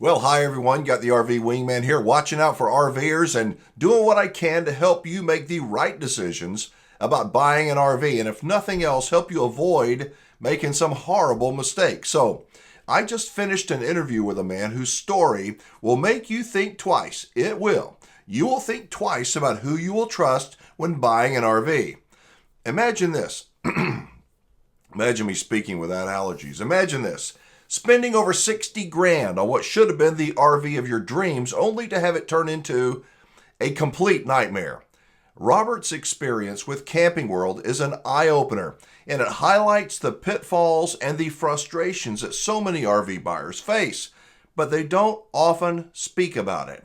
Well, hi everyone. Got the RV Wingman here, watching out for RVers and doing what I can to help you make the right decisions about buying an RV. And if nothing else, help you avoid making some horrible mistakes. So, I just finished an interview with a man whose story will make you think twice. It will. You will think twice about who you will trust when buying an RV. Imagine this. Imagine me speaking without allergies. Imagine this. Spending over 60 grand on what should have been the RV of your dreams only to have it turn into a complete nightmare. Robert's experience with Camping World is an eye-opener, and it highlights the pitfalls and the frustrations that so many RV buyers face, but they don't often speak about it.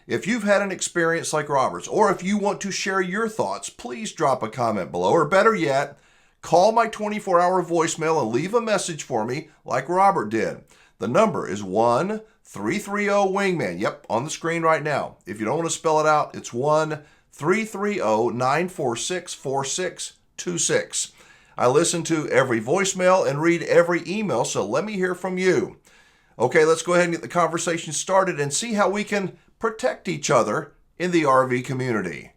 If you've had an experience like Robert's, or if you want to share your thoughts, please drop a comment below, or better yet, call my 24-hour voicemail and leave a message for me like Robert did. The number is 1-330-WINGMAN. Yep, on the screen right now. If you don't want to spell it out, it's 1-330-946-4626. I listen to every voicemail and read every email, so let me hear from you. Okay, let's go ahead and get the conversation started and see how we can protect each other in the RV community.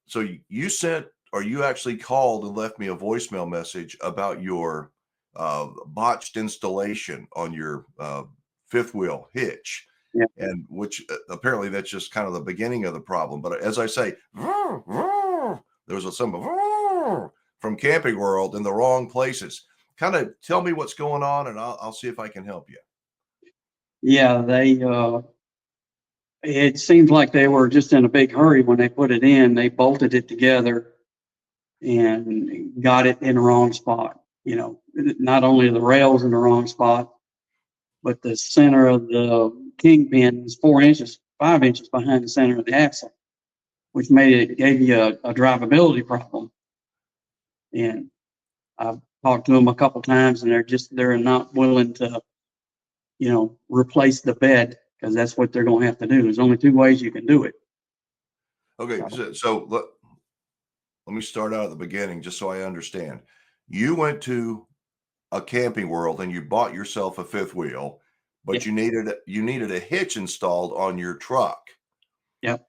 So you sent, or you actually called and left me a voicemail message about your botched installation on your fifth wheel hitch. Yeah. And which apparently that's just kind of the beginning of the problem. But as I say, there was some from Camping World in the wrong places. Kind of tell me what's going on, and I'll see if I can help you. Yeah, it seems like they were just in a big hurry when they put it in. They bolted it together and got it in the wrong spot. You know, not only the rails in the wrong spot, but the center of the kingpin is 5 inches behind the center of the axle, which gave you a drivability problem. And I've talked to them a couple times, and they're not willing to, replace the bed, because that's what they're going to have to do. There's only two ways you can do it. Okay, so let me start out at the beginning just so I understand. You went to a Camping World and you bought yourself a fifth wheel, but Yeah. you needed a hitch installed on your truck. Yep.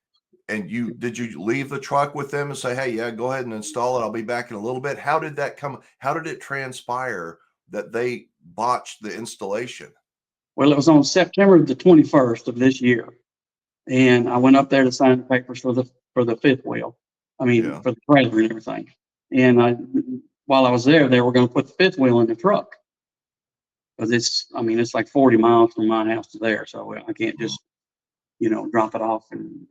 And did you leave the truck with them and say, "Hey, yeah, go ahead and install it. I'll be back in a little bit"? How did that come? How did it transpire that they botched the installation? Well, it was on September the 21st of this year, and I went up there to sign the papers for the fifth wheel. I mean, Yeah. for the trailer and everything. And while I was there, they were going to put the fifth wheel in the truck, because it's like 40 miles from my house to there, so I can't just drop it off and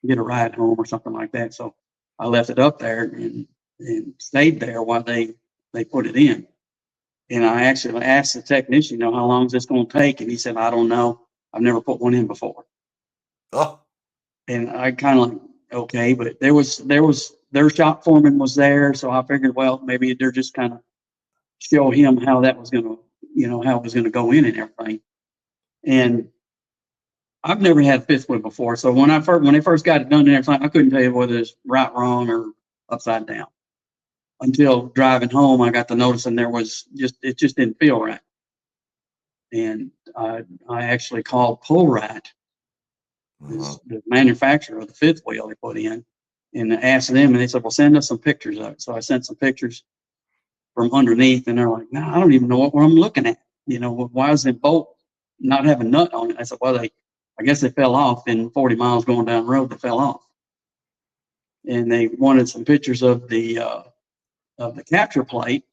get a ride home or something like that. So I left it up there and stayed there while they put it in. And I actually asked the technician, how long is this going to take? And he said, "I don't know. I've never put one in before." Oh. And I kind of like, okay, but their shop foreman was there, so I figured, well, maybe they're just kind of show him how that was going to, how it was going to go in and everything. And I've never had fifth wheel before, so when they first got it done and everything, I couldn't tell you whether it's right, wrong, or upside down. Until driving home, I got to noticing it just didn't feel right. And I actually called Pullrite, the manufacturer of the fifth wheel they put in, and asked them, and they said, "Well, send us some pictures of it." So I sent some pictures from underneath, and they're like, "No, I don't even know what I'm looking at. Why is the bolt not have a nut on it?" I said, "Well, I guess they fell off in 40 miles going down the road. They fell off." And they wanted some pictures of the capture plate,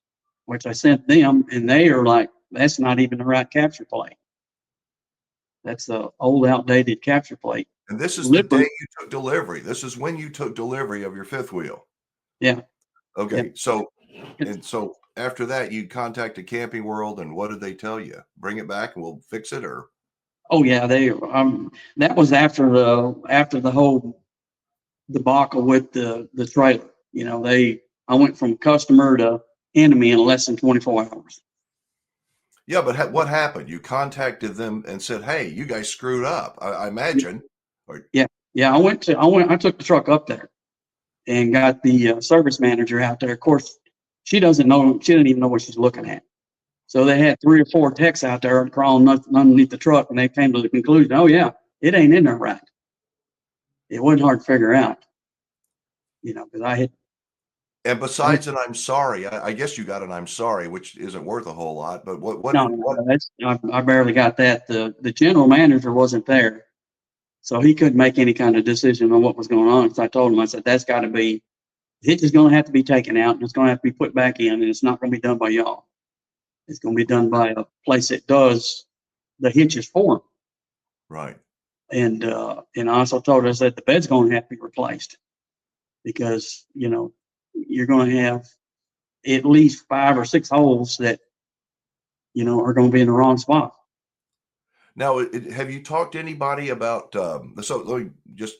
which I sent them, and they are like, "That's not even the right capture plate. That's the old, outdated capture plate." And this is the day you took delivery. This is when you took delivery of your fifth wheel. Yeah. Okay. Yeah. So after that, you contacted Camping World, and what did they tell you? Bring it back and we'll fix it, or? Oh yeah, that was after the whole debacle with the trailer. I went from customer to enemy in less than 24 hours. Yeah, but what happened? You contacted them and said, "Hey, you guys screwed up." I imagine. Yeah. I took the truck up there and got the service manager out there. Of course, she doesn't even know what she's looking at. So they had 3 or 4 techs out there crawling underneath the truck, and they came to the conclusion, oh yeah, it ain't in there right. It wasn't hard to figure out, because I had. And besides an I'm sorry, I guess you got an I'm sorry, which isn't worth a whole lot, but No, I barely got that. The general manager wasn't there, so he couldn't make any kind of decision on what was going on. So I told him, I said, that's got to be, Hitch is going to have to be taken out, and it's going to have to be put back in, and it's not going to be done by y'all. It's going to be done by a place that does the hitches for them. Right. And I also told us that the bed's going to have to be replaced because, you're going to have at least 5 or 6 holes that, are going to be in the wrong spot. Now, have you talked to anybody about, so let me just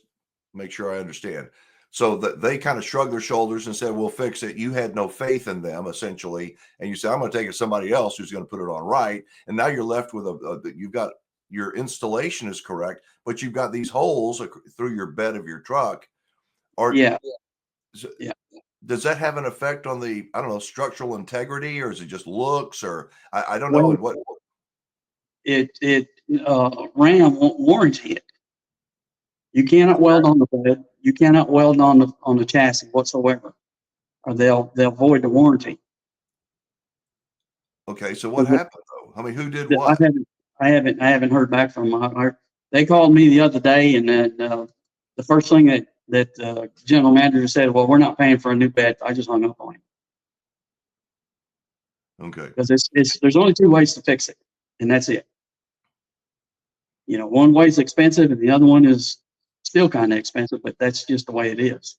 make sure I understand. So that they kind of shrugged their shoulders and said, we'll fix it. You had no faith in them, essentially. And you said, I'm going to take it to somebody else who's going to put it on right. And now you're left with you've got your installation is correct, but you've got these holes through your bed of your truck. Yeah. Does that have an effect on the, I don't know, structural integrity, or is it just looks, or I don't know. What RAM won't warranty it. You cannot weld on the bed. You cannot weld on the chassis whatsoever, or they'll void the warranty. Okay, so what happened though? I mean, who did what? I haven't heard back from them. They called me the other day, and the first thing that the general manager said, well, we're not paying for a new bed. I just hung up on him. Okay. Because there's only 2 ways to fix it, and that's it. One way is expensive, and the other one is still kind of expensive, but that's just the way it is.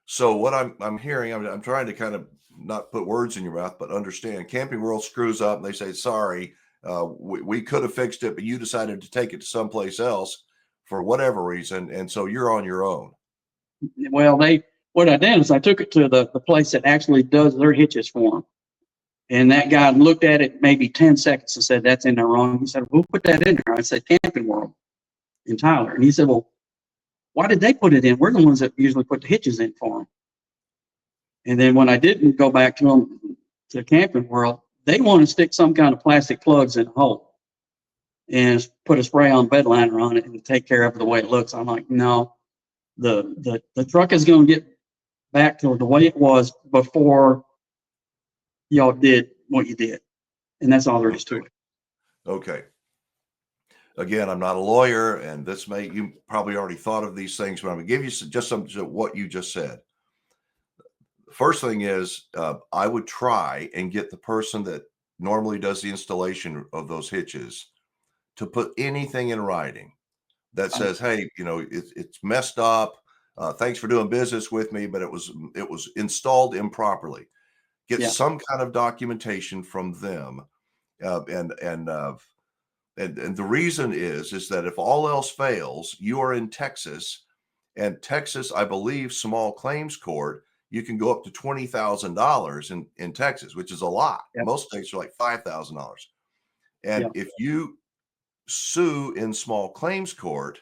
So what I'm hearing, I'm trying to kind of not put words in your mouth, but understand. Camping World screws up, and they say, sorry, we could have fixed it, but you decided to take it to someplace else for whatever reason, and so you're on your own. Well, what I did is I took it to the place that actually does their hitches for them. And that guy looked at it maybe 10 seconds and said, that's in there wrong. He said, who put that in there? I said, Camping World in Tyler. And he said, well, why did they put it in? We're the ones that usually put the hitches in for them. And then when I didn't go back to them, to Camping World, they want to stick some kind of plastic plugs in the hole and put a spray on bed liner on it and take care of it the way it looks. I'm like, no, the truck is going to get back to the way it was before y'all did what you did. And that's all there is to it. Okay. Again, I'm not a lawyer, and you probably already thought of these things, but I'm going to give you just some what you just said. The first thing is I would try and get the person that normally does the installation of those hitches to put anything in writing that says, hey, it's messed up. Thanks for doing business with me, but it was installed improperly. Get some kind of documentation from them, and the reason is that if all else fails, you are in Texas, and Texas, I believe, small claims court, you can go up to $20,000 in Texas, which is a lot. Yep. Most states are like $5,000. And if you sue in small claims court,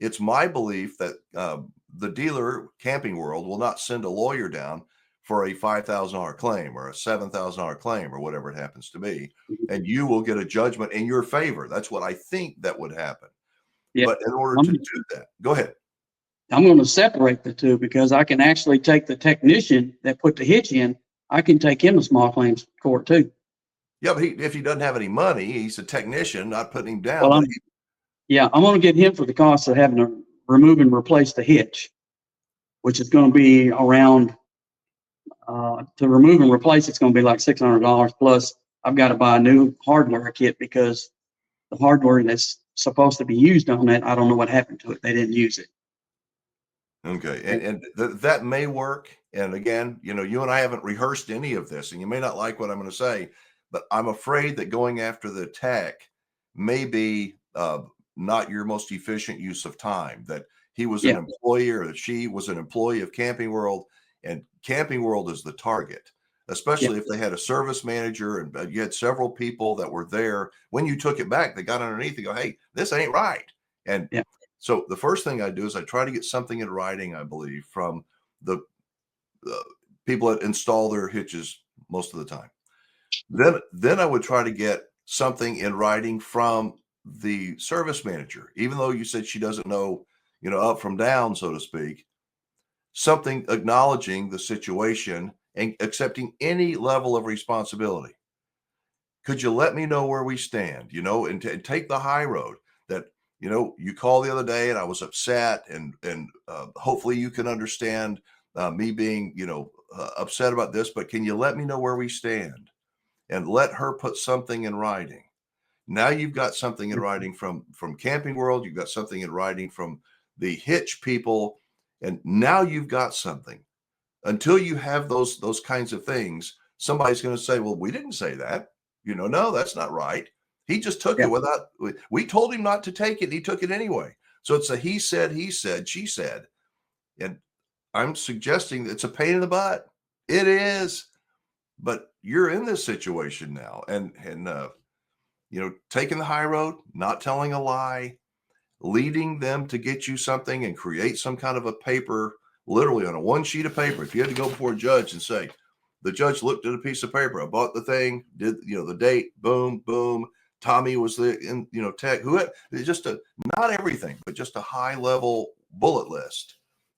it's my belief that the dealer, Camping World, will not send a lawyer down for a $5,000 claim or a $7,000 claim or whatever it happens to be, and you will get a judgment in your favor. That's what I think that would happen. Yeah. But in order to do that, go ahead. I'm going to separate the two because I can actually take the technician that put the hitch in. I can take him to small claims court too. Yeah, but if he doesn't have any money, he's a technician, not putting him down. Well, I'm going to get him for the cost of having to remove and replace the hitch, which is going to be around, to remove and replace, it's going to be like $600. Plus, I've got to buy a new hardware kit because the hardware that's supposed to be used on it, I don't know what happened to it. They didn't use it. Okay, and that may work. And again, you and I haven't rehearsed any of this, and you may not like what I'm going to say, but I'm afraid that going after the tech may be not your most efficient use of time. That he was an employee, or that she was an employee of Camping World, and Camping World is the target, especially if they had a service manager and you had several people that were there. When you took it back, they got underneath and go, hey, this ain't right. And so the first thing I do is I try to get something in writing, I believe, from the people that install their hitches most of the time. then I would try to get something in writing from the service manager, even though you said she doesn't know, up from down, so to speak, something acknowledging the situation and accepting any level of responsibility. Could you let me know where we stand, and take the high road that, you called the other day and I was upset and hopefully you can understand me being, upset about this, but can you let me know where we stand and let her put something in writing? Now you've got something in writing from Camping World. You've got something in writing from the Hitch people, and now you've got something. Until you have those kinds of things, somebody's going to say, "Well, we didn't say that. No, that's not right. He just took Yeah. it without. We told him not to take it. And he took it anyway." So it's a he said, she said, and I'm suggesting it's a pain in the butt. It is, but you're in this situation now, and taking the high road, not telling a lie, leading them to get you something and create some kind of a paper, literally on a one sheet of paper. If you had to go before a judge and say, the judge looked at a piece of paper, I bought the thing, did, the date, boom, boom. Tommy was tech, just not everything, but just a high level bullet list.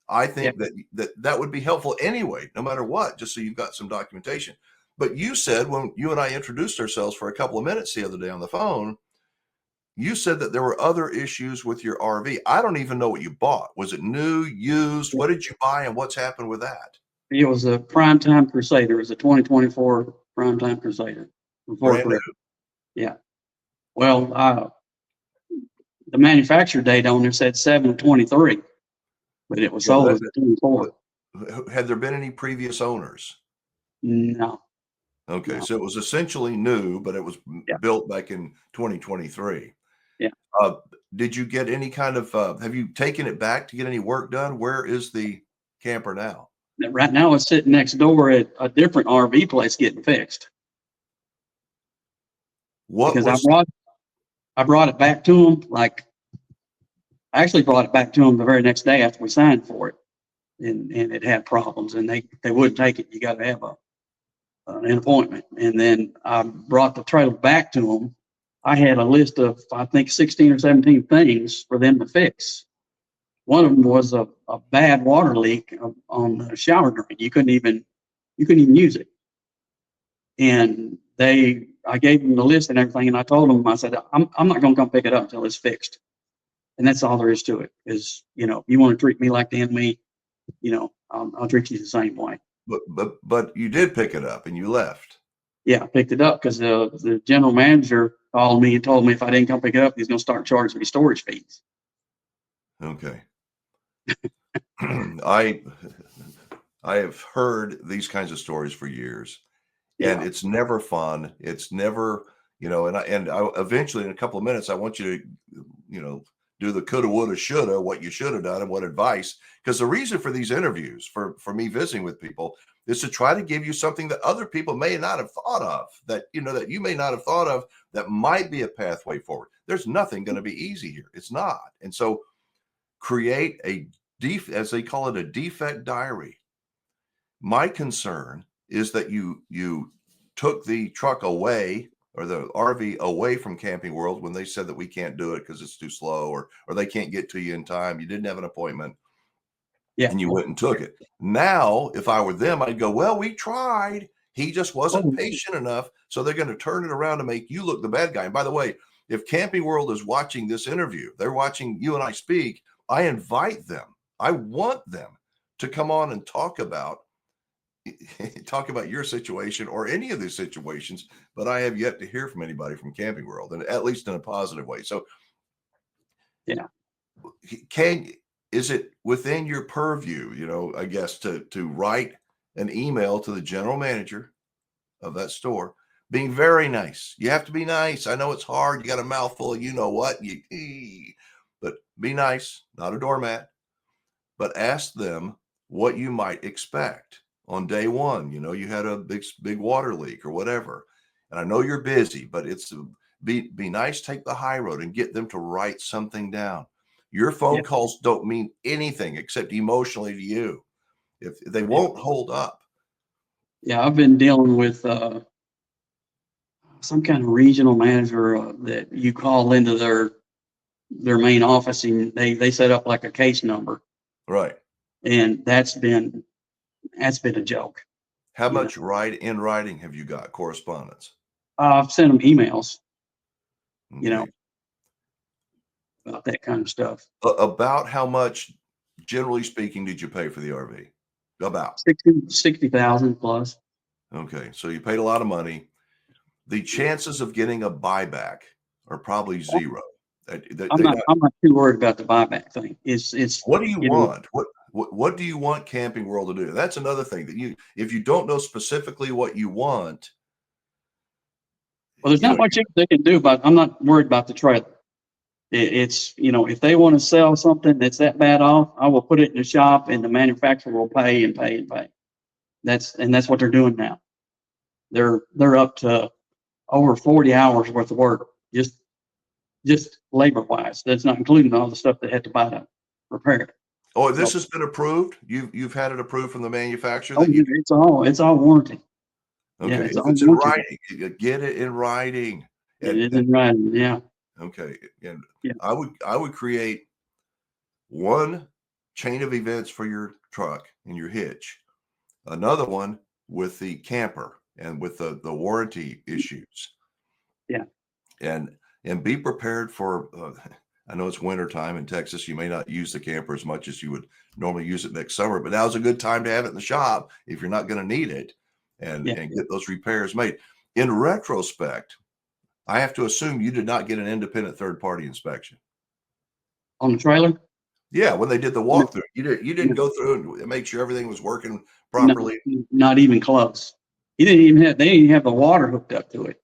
I Yeah. think that would be helpful anyway, no matter what, just so you've got some documentation. But you said when you and I introduced ourselves for a couple of minutes the other day on the phone, you said that there were other issues with your RV. I don't even know what you bought. Was it new, used? What did you buy and what's happened with that? It was a Primetime Crusader. It was a 2024 Primetime Crusader. Brand new. Yeah. Well, the manufacturer date on there said 7/23, but it was sold as a 24. Had there been any previous owners? No. Okay, No. so it was essentially new, but it was built back in 2023. Yeah. Did you get any kind of, have you taken it back to get any work done? Where is the camper now? Right now it's sitting next door at a different RV place getting fixed. Because I brought it back to them. I actually brought it back to them the very next day after we signed for it, and it had problems, and they wouldn't take it. You got to have an appointment. And then I brought the trailer back to them. I had a list of, I think, 16 or 17 things for them to fix. One of them was a bad water leak on the shower drain. You couldn't even use it. And I gave them the list and everything, and I told them, I said, I'm not going to come pick it up until it's fixed. And that's all there is to it. Is, if you want to treat me like the enemy, I'll treat you the same way. But you did pick it up and you left. Yeah, I picked it up because the general manager called me and told me if I didn't come pick it up, he's going to start charging me storage fees. Okay. I have heard these kinds of stories for years, and it's never fun. It's never, and I eventually in a couple of minutes, I want you to, do the coulda, woulda, shoulda, what you should have done and what advice. Because the reason for these interviews, for me visiting with people, is to try to give you something that other people may not have thought of, that you may not have thought of, that might be a pathway forward. There's nothing going to be easy here. It's not. And so create as they call it, a defect diary. My concern is that you took the truck away, or the RV away from Camping World, when they said that we can't do it because it's too slow, or they can't get to you in time. You didn't have an appointment. Yeah. And you went and took it. Now, if I were them, I'd go, well, we tried. He just wasn't patient enough. So they're going to turn it around to make you look the bad guy. And by the way, if Camping World is watching this interview, they're watching you and I speak, I invite them. I want them to come on and talk about your situation or any of these situations, but I have yet to hear from anybody from Camping World, and at least in a positive way. So is it within your purview, I guess, to write an email to the general manager of that store, being very nice? You have to be nice. I know it's hard. You got a mouthful of but be nice, not a doormat, but ask them what you might expect on day one. You had a big water leak or whatever, and I know you're busy, but it's be nice. Take the high road and get them to write something down. Your phone calls don't mean anything except emotionally to you. If they won't hold up. Yeah, I've been dealing with some kind of regional manager that you call into their main office, and they set up like a case number, Right. and that's been a joke. How You know, much in writing have you got? Correspondence. I've sent them emails, you know, Okay. about that kind of stuff. About how much, generally speaking, did you pay for the RV? About. 60,000 plus. Okay. So you paid a lot of money. The chances of getting a buyback are probably zero. They're not. I'm not too worried about the buyback thing. It's What do you you know, want? What do you want Camping World to do? That's another thing that if you don't know specifically what you want, well, there's you not know, much else they can do, but I'm not worried about the trailer. It's, if they want to sell something that's that bad off, I will put it in the shop and the manufacturer will pay and pay and pay. That's what they're doing now. They're up to over 40 hours worth of work, just labor wise. That's not including all the stuff they had to buy to repair it. oh, this So, has been approved. You've had it approved from the manufacturer oh, that you. it's all warranty. Yeah, Okay, it's if all it's in warranty. writing, you get it in writing. It And is in writing. Yeah. okay, and Yeah. I would create one chain of events for your truck and your hitch, another one with the camper and with the warranty issues. Yeah. And be prepared for. I know it's winter time in Texas. You may not use the camper as much as you would normally use it next summer, but now's a good time to have it in the shop if you're not going to need it, and Yeah. get those repairs made. In retrospect, I have to assume you did not get an independent third party inspection. On the trailer? Yeah, when they did the No, walkthrough, you didn't go through and make sure everything was working no, properly. not even close. They didn't even have the water hooked up to it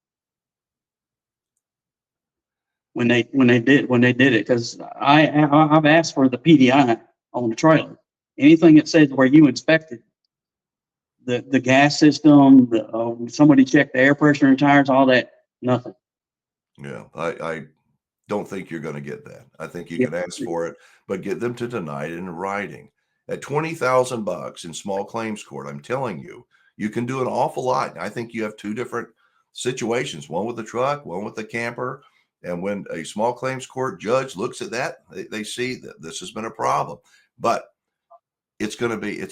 when they did it, because I've asked for the PDI on the trailer. Anything that says where you inspected the gas system, somebody checked the air pressure and tires, all that, nothing. Yeah, I don't think you're going to get that. I think you Yeah. can ask for it, but get them to deny it in writing. At $20,000 in small claims court, I'm telling you, you can do an awful lot. I think you have two different situations: one with the truck, one with the camper. And when a small claims court judge looks at that, they see that this has been a problem. But it's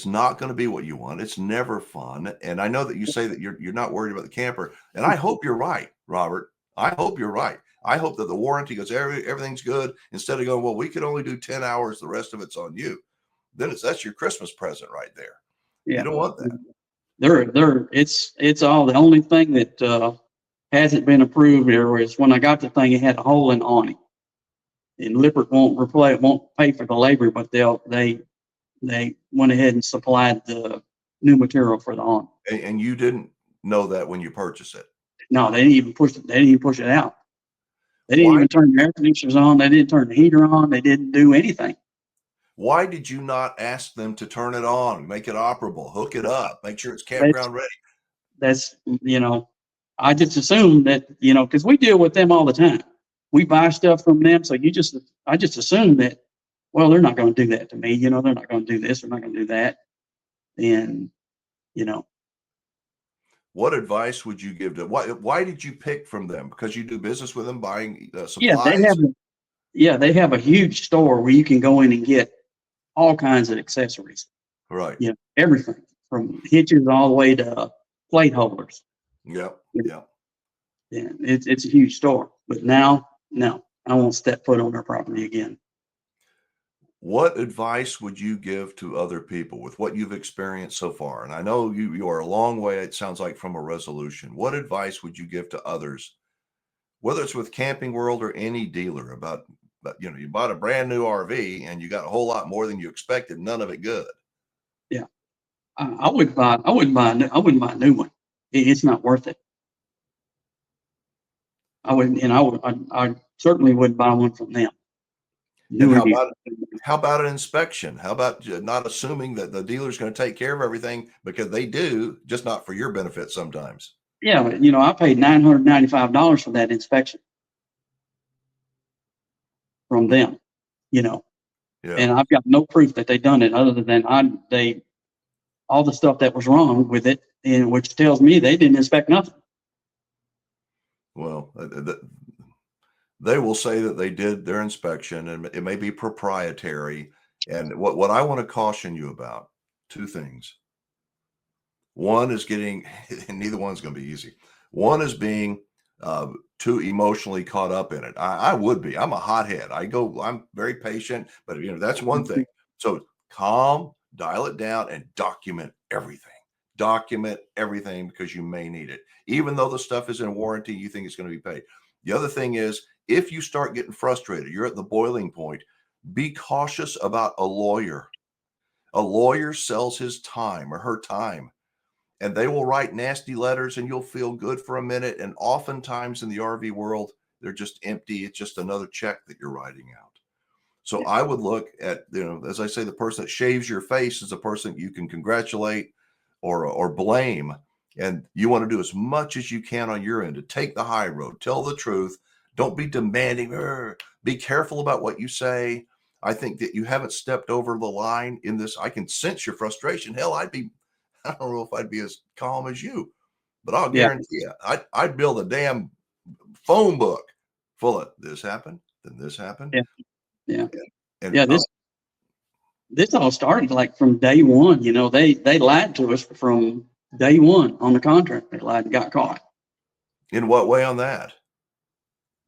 not going to be what you want. It's never fun. And I know that you say that you're not worried about the camper, and I hope you're right, Robert. I hope you're right. I hope that the warranty goes, everything's good, instead of going, well, we could only do 10 hours, the rest of it's on you. Then that's your Christmas present right there. You Yeah. don't want that. It's all, the only thing that hasn't been approved there is when I got the thing, it had a hole in the awning. And Lippert won't pay for the labor, but they went ahead and supplied the new material for the awning. And you didn't know that when you purchased it. No, they didn't even push it out. They didn't Why? even turn the air conditioners on. They didn't turn the heater on. They didn't do anything. Why did you not ask them to turn it on, make it operable, hook it up, make sure it's That's, campground ready? that's I just assumed that, because we deal with them all the time. We buy stuff from them. So I just assumed that, well, they're not going to do that to me. They're not going to do this. They're not going to do that. And, What advice would you give to why did you pick from them? Because you do business with them, buying yeah, supplies? they have a huge store where you can go in and get all kinds of accessories. Right. Everything from hitches all the way to plate holders. Yep. Yeah. Yep. Yeah, it's a huge store. But now, no, I won't step foot on their property again. What advice would you give to other people with what you've experienced so far? And I know you are a long way, it sounds like, from a resolution. What advice would you give to others, whether it's with Camping World or any dealer, about you bought a brand new RV and you got a whole lot more than you expected, none of it good? Yeah, I wouldn't buy a new one. It's not worth it. I wouldn't, and I certainly wouldn't buy one from them. And how about an inspection? How about not assuming that the dealer's going to take care of everything, because they do, just not for your benefit sometimes. Yeah, but I paid $995 for that inspection from them. Yeah. And I've got no proof that they done it other than all the stuff that was wrong with it, and which tells me they didn't inspect nothing. Well, they will say that they did their inspection, and it may be proprietary. And what I want to caution you about, two things. One is getting, and neither one's going to be easy. One is being too emotionally caught up in it. I would be. I'm a hothead. I'm very patient, but that's one thing. So calm, dial it down, and document everything. Document everything because you may need it. Even though the stuff is in warranty, you think it's going to be paid. The other thing is, if you start getting frustrated, you're at the boiling point, be cautious about a lawyer. A lawyer sells his time or her time, and they will write nasty letters and you'll feel good for a minute. And oftentimes in the RV world, they're just empty. It's just another check that you're writing out. So Yeah. I would look at, as I say, the person that shaves your face is a person you can congratulate or blame. And you want to do as much as you can on your end to take the high road, tell the truth. Don't be demanding. Be careful about what you say. I think that you haven't stepped over the line in this. I can sense your frustration. Hell, I don't know if I'd be as calm as you, but I'll Yeah. guarantee you, I'd build a damn phone book full of this happened, then this happened. Yeah. Yeah. And Yeah. This all started like from day one. They lied to us from day one on the contract. They lied and got caught. in what way on that?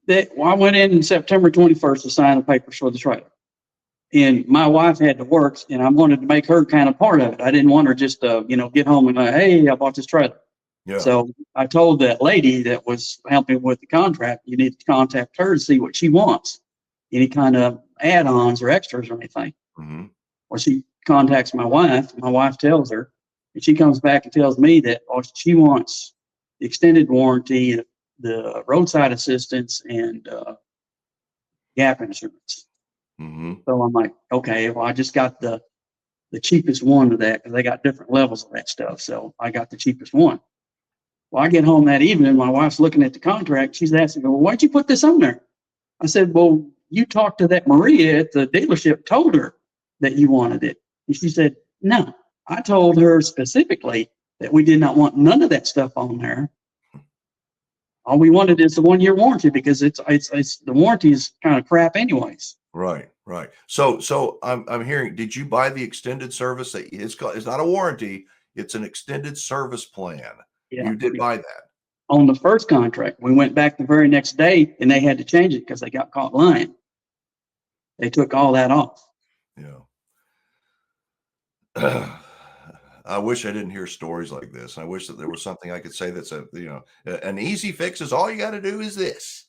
I went in September 21st to sign the papers for the trailer. And my wife had to work, and I wanted to make her kind of part of it. I didn't want her just to, get home and like, hey, I bought this trailer. Yeah. So I told that lady that was helping with the contract, you need to contact her to see what she wants, any kind of add-ons or extras or anything. Mm-hmm. Or she contacts my wife. My wife tells her, and she comes back and tells me that she wants the extended warranty, the roadside assistance, and gap insurance. Mm-hmm. So I'm like, okay, well, I just got the cheapest one of that because they got different levels of that stuff. So I got the cheapest one. Well, I get home that evening. My wife's looking at the contract. She's asking me, well, why'd you put this on there? I said, well, you talked to that Maria at the dealership, told her that you wanted it. And she said, no, I told her specifically that we did not want none of that stuff on there. All we wanted is the 1-year warranty because it's the warranty is kind of crap anyways. Right. So I'm hearing, did you buy the extended service that it's not a warranty, it's an extended service plan. Yeah. You did buy that. On the first contract, we went back the very next day and they had to change it because they got caught lying. They took all that off. Yeah. I wish I didn't hear stories like this. I wish that there was something I could say that's an easy fix is all you got to do is this.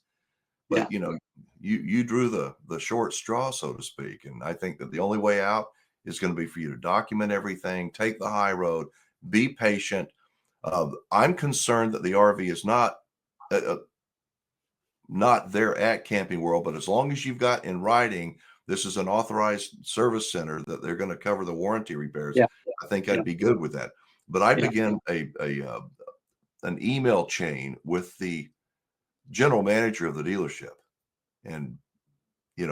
But you drew the short straw, so to speak. And I think that the only way out is going to be for you to document everything, take the high road, be patient. I'm concerned that the RV is not there at Camping World, but as long as you've got in writing, this is an authorized service center that they're going to cover the warranty repairs. Yeah. I think I'd be good with that. But I began an email chain with the general manager of the dealership, and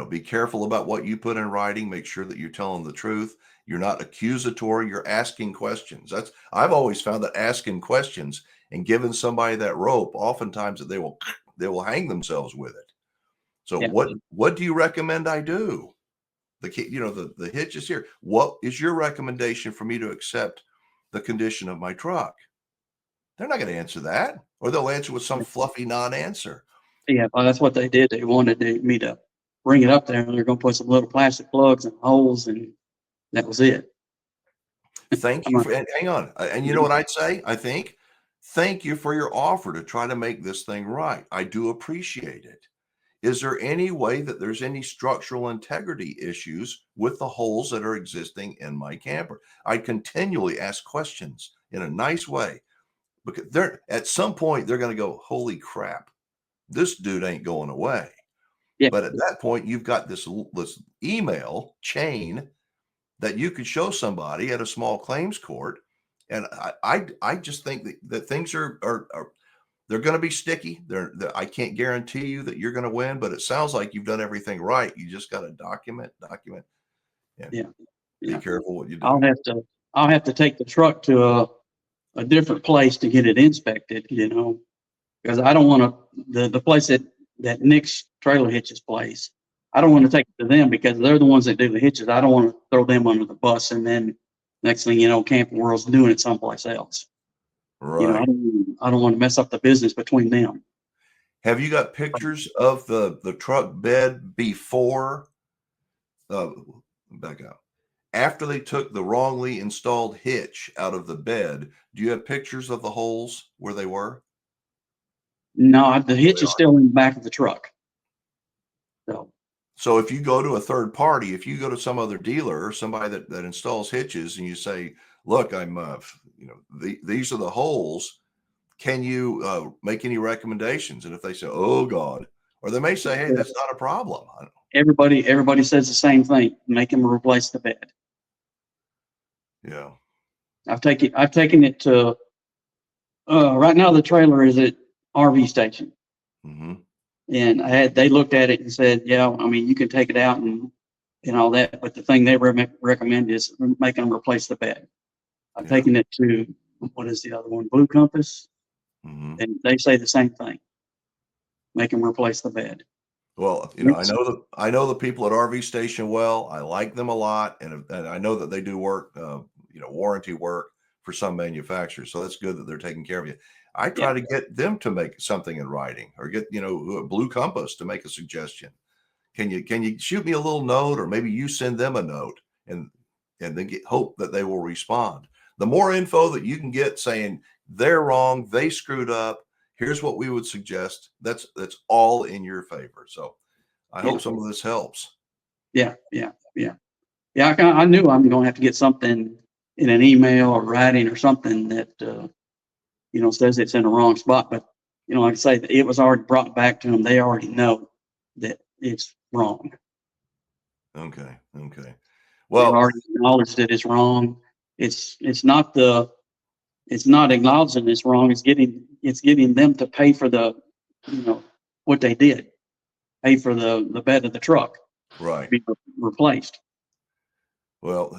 be careful about what you put in writing. Make sure that you're telling the truth. You're not accusatory. You're asking questions. I've always found that asking questions and giving somebody that rope, oftentimes that they will hang themselves with it. So what do you recommend I do? The hitch is here. What is your recommendation for me to accept the condition of my truck? They're not going to answer that, or they'll answer with some fluffy non-answer. Yeah, well, that's what they did. They wanted me to bring it up there, and they're going to put some little plastic plugs and holes, and that was it. Thank you and hang on. And you know what I'd say? I think thank you for your offer to try to make this thing right. I do appreciate it. Is there any way that there's any structural integrity issues with the holes that are existing in my camper? I continually ask questions in a nice way, because at some point they're going to go, holy crap, this dude ain't going away. Yeah. But at that point, you've got this email chain that you could show somebody at a small claims court. And I just think that things are they're going to be sticky. I can't guarantee you that you're going to win, but it sounds like you've done everything right. You just got to document. And be careful what you do. I'll have to take the truck to a different place to get it inspected, because I don't want to, the place that Nick's trailer hitches place, I don't want to take it to them because they're the ones that do the hitches. I don't want to throw them under the bus, and then next thing you know, Camping World's doing it someplace else. You know, Right. I don't want to mess up the business between them. Have you got pictures of the truck bed before, back up, after they took the wrongly installed hitch out of the bed? Do you have pictures of the holes where they were? No, the hitch They is are. still in the back of the truck. So, So if you go to a third party, if you go to some other dealer or somebody that installs hitches and you say, look, I'm, these are the holes. Can you make any recommendations? And if they say, oh God, or they may say, hey, that's not a problem. everybody says the same thing. Make them replace the bed. Yeah. I've taken it to, right now the trailer is at RV station. Mm-hmm. And they looked at it and said, yeah, I mean, you can take it out and all that, but the thing they recommend is making them replace the bed. I've taken it to, what is the other one? Blue Compass. Mm-hmm. And they say the same thing. Make them replace the bed. Well, I know the people at RV Station well. I like them a lot, and I know that they do work, warranty work for some manufacturers. So that's good that they're taking care of you. I try to get them to make something in writing, or get Blue Compass to make a suggestion. Can you shoot me a little note, or maybe you send them a note, and then hope that they will respond. The more info that you can get saying they're wrong, they screwed up, here's what we would suggest, that's all in your favor. So I hope some of this helps. Yeah. I knew I'm going to have to get something in an email or writing or something that, says it's in the wrong spot. But, like I say, it was already brought back to them. They already know that it's wrong. Okay. They've Well, already acknowledged that it's wrong. It's not acknowledging it's wrong. It's getting them to pay for the, what they did, pay for the bed of the truck. right. To be replaced. Well,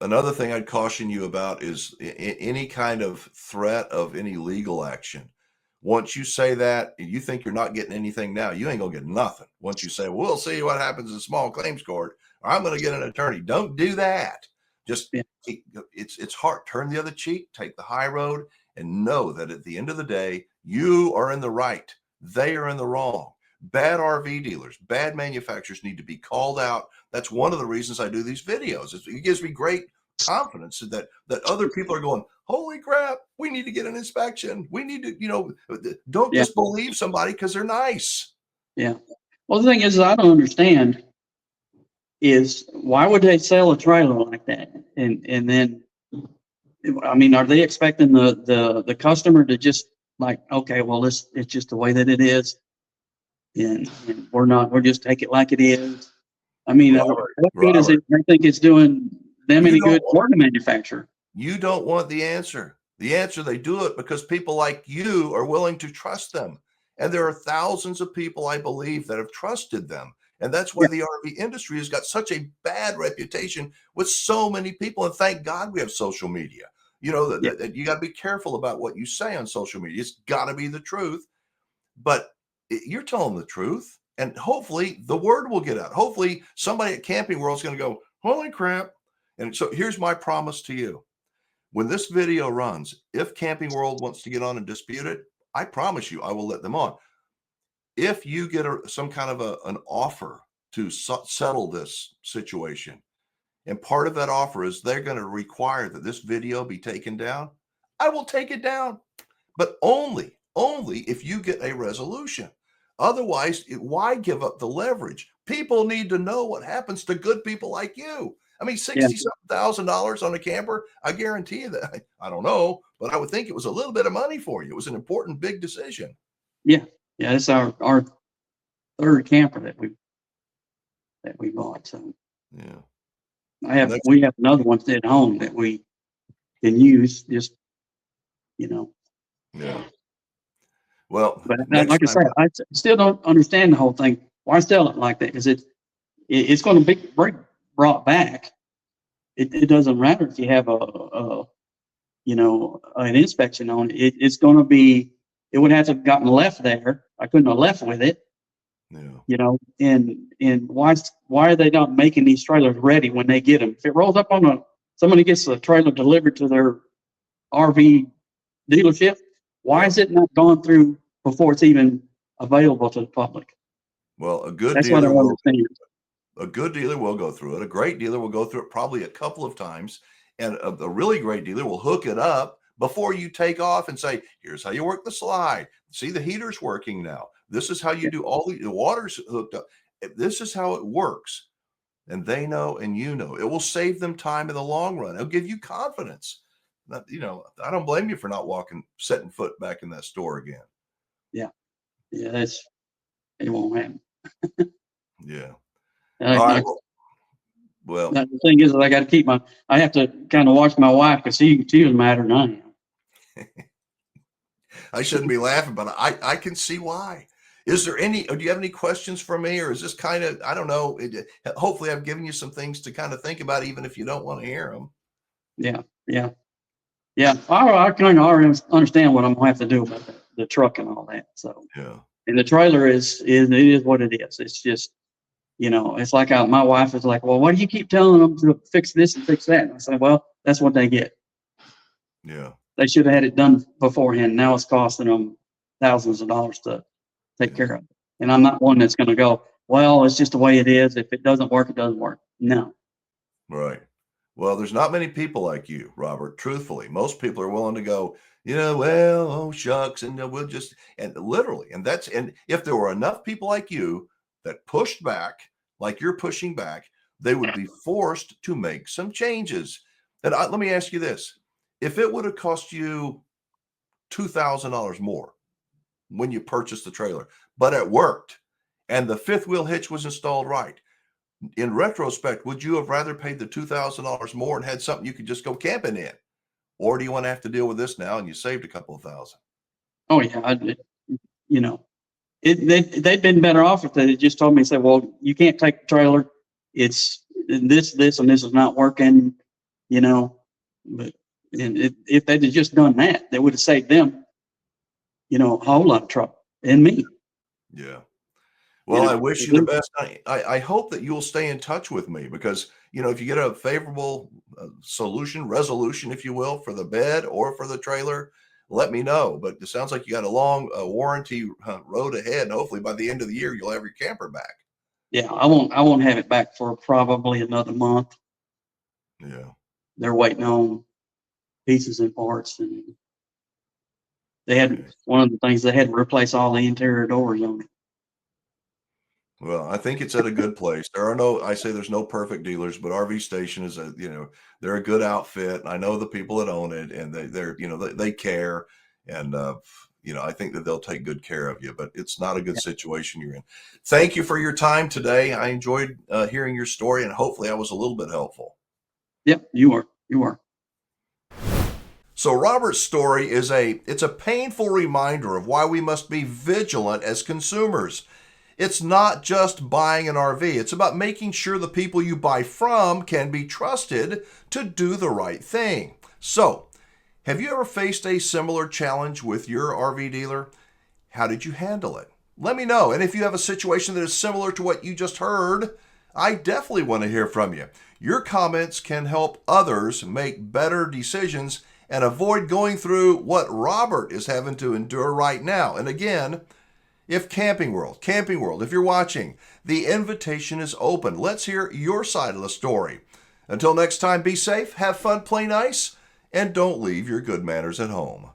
another thing I'd caution you about is any kind of threat of any legal action. Once you say that, and you think you're not getting anything now, you ain't gonna get nothing. Once you say, we'll see what happens in small claims court, or I'm gonna get an attorney. Don't do that. Just it's hard. Turn the other cheek, take the high road, and know that at the end of the day, you are in the right. They are in the wrong. Bad RV dealers, bad manufacturers need to be called out. That's one of the reasons I do these videos. It gives me great confidence that other people are going, holy crap, we need to get an inspection. We need to, don't just believe somebody because they're nice. Yeah. Well, the thing is, I don't understand is why would they sell a trailer like that? And then, I mean, are they expecting the customer to just like, okay, well, it's just the way that it is. And we'll just take it like it is. I mean, what good is it? I think it's doing them any good for the manufacturer. You don't want the answer. The answer, they do it because people like you are willing to trust them. And there are thousands of people, I believe, that have trusted them. And that's why the RV industry has got such a bad reputation with so many people. And thank God we have social media. You got to be careful about what you say on social media. It's got to be the truth. But you're telling the truth, and hopefully the word will get out. Hopefully somebody at Camping World is going to go, holy crap. And so here's my promise to you. When this video runs, if Camping World wants to get on and dispute it, I promise you I will let them on. If you get some kind of an offer to settle this situation, and part of that offer is they're going to require that this video be taken down, I will take it down. But only if you get a resolution. Otherwise, why give up the leverage? People need to know what happens to good people like you. I mean, $60,000 on a camper, I guarantee you that. I don't know, but I would think it was a little bit of money for you. It was an important, big decision. Yeah. It's our third camper that we bought. So yeah, we have another one at home that we can use. Just Yeah. Well, but like I said, I still don't understand the whole thing. Why sell it like that? Because it's going to be brought back. It doesn't matter if you have an inspection on it. It's going to be it would have to have gotten left there. I couldn't have left with it, Yeah. and why are they not making these trailers ready when they get them? If it rolls up on somebody gets a trailer delivered to their RV dealership, why is it not gone through before it's even available to the public? Well, a good That's what I dealer will understand. a good dealer will go through it. A great dealer will go through it probably a couple of times, and a really great dealer will hook it up before you take off and say, "Here's how you work the slide. See, the heater's working now. This is how you Yeah, do all the water's hooked up. This is how it works." And they know, and you know, it will save them time in the long run. It'll give you confidence. I don't blame you for not setting foot back in that store again. yeah, yeah. It won't happen. Yeah. I, All right. I, Well, the thing is, that I have to kind of watch my wife because she was madder than I am. I shouldn't be laughing, but I can see why. Is there do you have any questions for me, or is this kind of, I don't know, hopefully I've given you some things to kind of think about, even if you don't want to hear them. Yeah, yeah, yeah. I kind of already understand what I'm gonna have to do about the truck and all that. So, Yeah. and the trailer is what it is. It's just, it's like my wife is like, well, why do you keep telling them to fix this and fix that? And I said, well, that's what they get. Yeah. They should have had it done beforehand. Now it's costing them thousands of dollars to take Yeah. care of it. And I'm not one that's going to go, well, it's just the way it is. If it doesn't work, it doesn't work. No. Right. Well, there's not many people like you, Robert. Truthfully, most people are willing to go, well, oh shucks, and we'll just, and literally, and if there were enough people like you that pushed back, like you're pushing back, they would be forced to make some changes. And let me ask you this: if it would have cost you $2,000 more when you purchased the trailer, but it worked, and the fifth wheel hitch was installed right, in retrospect, would you have rather paid the $2,000 more and had something you could just go camping in? Or do you want to have to deal with this now and you saved a couple of thousand? Oh, yeah. You know, they'd been better off if they had just told me, say, well, you can't take the trailer. It's this, and this is not working, but if they'd have just done that, they would have saved them, a whole lot of trouble and me. Yeah. You Well, I know, wish you the best. I hope that you'll stay in touch with me because, if you get a favorable resolution, if you will, for the bed or for the trailer, let me know. But it sounds like you got a long warranty road ahead. And hopefully by the end of the year, you'll have your camper back. Yeah, I won't have it back for probably another month. Yeah. They're waiting on pieces and parts, and Okay. one of the things they had to replace all the interior doors on it. Well, I think it's at a good place. I say there's no perfect dealers, but RV Station is they're a good outfit. I know the people that own it, and they care, and I think that they'll take good care of you. But it's not a good Yeah, situation you're in. Thank you for your time today. I enjoyed hearing your story, and hopefully I was a little bit helpful. yep, you are. So Robert's story it's a painful reminder of why we must be vigilant as consumers. It's not just buying an RV. It's about making sure the people you buy from can be trusted to do the right thing. So, have you ever faced a similar challenge with your RV dealer? How did you handle it? Let me know. And if you have a situation that is similar to what you just heard, I definitely want to hear from you. Your comments can help others make better decisions and avoid going through what Robert is having to endure right now. And again, if Camping World, if you're watching, the invitation is open. Let's hear your side of the story. Until next time, be safe, have fun, play nice, and don't leave your good manners at home.